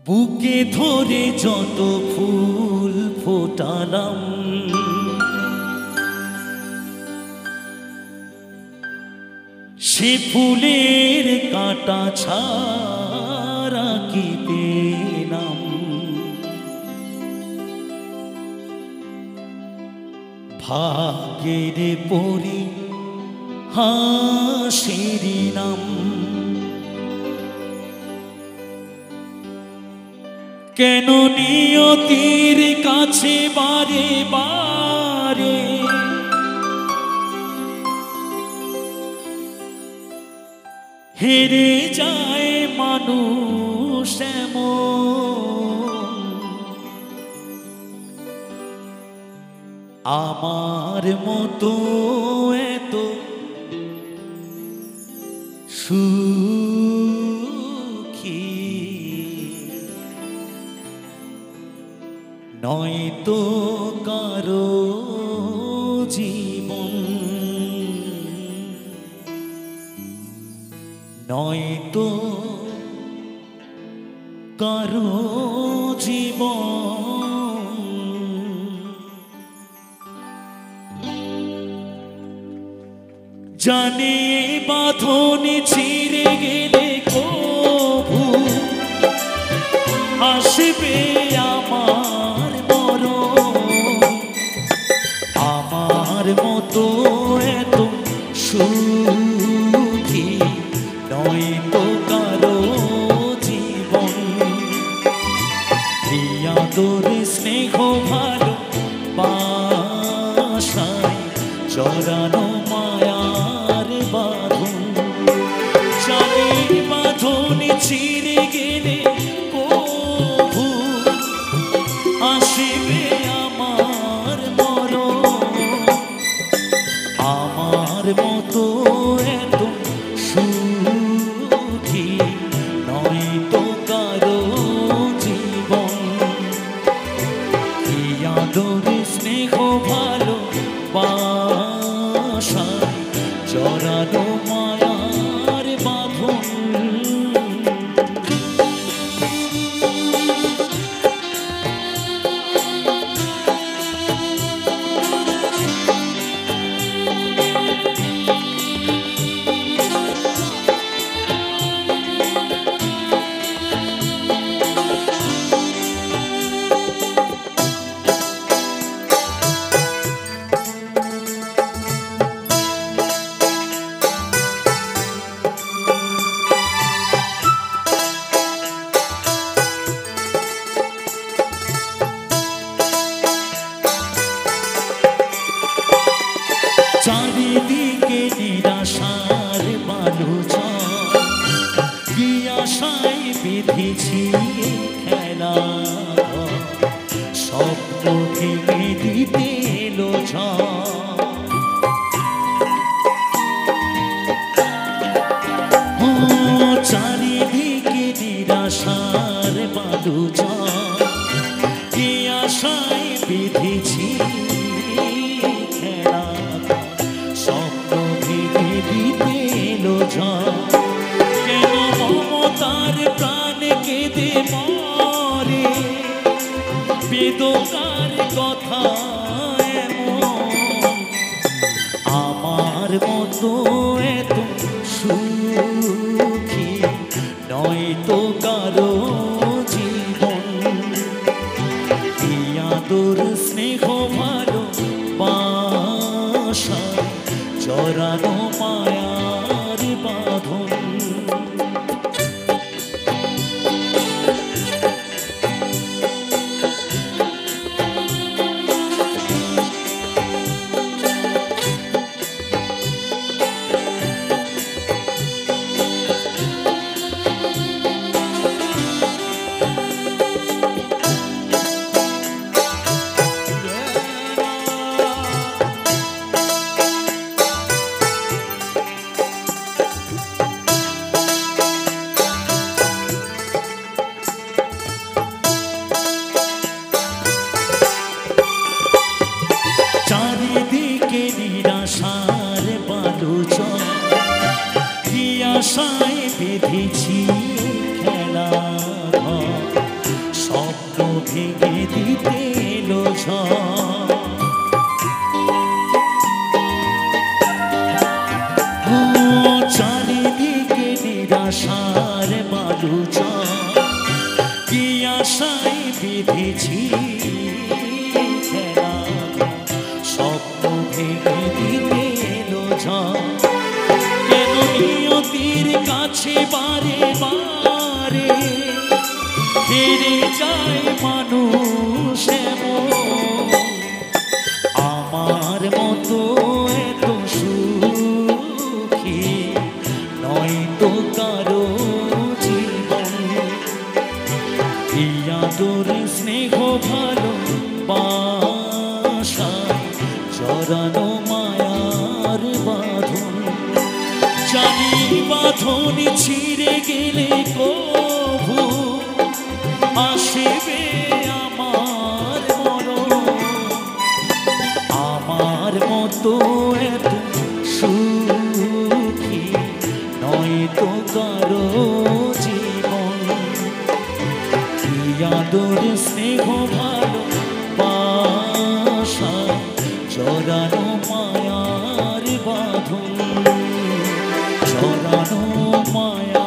বুকে ধরে যত ফুল ফোটালাম, সে ফুলের কাঁটা ছাড়া কি পেলাম। ভাগ্যের পরি হাসির নাম, কেন নিয়তির কাছে বারে বারে হেরে যায় মানুষ এমন। আমার মতো এত সুখী নয়তো কারো জীবন, নয়তো কারো জীবন। জানে বাঁধন ছিঁড়ে গেলে কবু আসবে আমার মরণ। আমার মতো এত সুখী নয়তো কারো জীবন। আদর স্নেহ ভালো বাসায় জড়ানো মায়ার বাঁধন, জানির বাঁধন ছিঁড়ে গেলে কবু আসবে আমার মরণ। আমার মতো এত সুখী নয়তো কারো জীবন। কি আদর স্নেহ ভালো বাসায় জড়ানো মায়ার বাঁধন। চারিদিকে নিরাশার বালুচর, কি আশায় বেঁধেছি খেলা। স্বপ্ন ভেঙে দিতে এলো ঝড়। চারিদিকে নিরাশার বালুচর, কি আশায় বেঁধেছি খেলা। স্বপ্ন ভেঙে দিতে এলো ঝড়, কেন মমতার প্রাণ কেঁদে মরে। বেদনার কথা এমন, আমার মতো এত সুখী নয়তো কারো জীবন। কি আদর স্নেহ ভালো বাসায় জড়ানো মায়ার বাঁধন। ভেঙে দিতে এলো ঝড়। চারিদিকে নিরাশার মালুচর, কি আশায় বিঁধেছি খেলা, স্বপ্ন ভেঙে দিতে এলো ঝড়। কেন নিয়তির কাছে বারে বারে হেরে যায় মানুষ এমন, আমার মতো এত সুখী নয় তো কারো জীবন। এই আদর স্নেহ ভালোবাসায় জড়ানো মায়ার বাঁধন, জানি বাঁধন ছিঁড়ে গেলে কভু আসবে আমার মরণ। আমার মতো এত সুখী নয় তো কারো জীবন। কি আদর স্নেহ ভালোবাসা জড়ানো মায়ার বাঁধন, জড়ানো মায়া।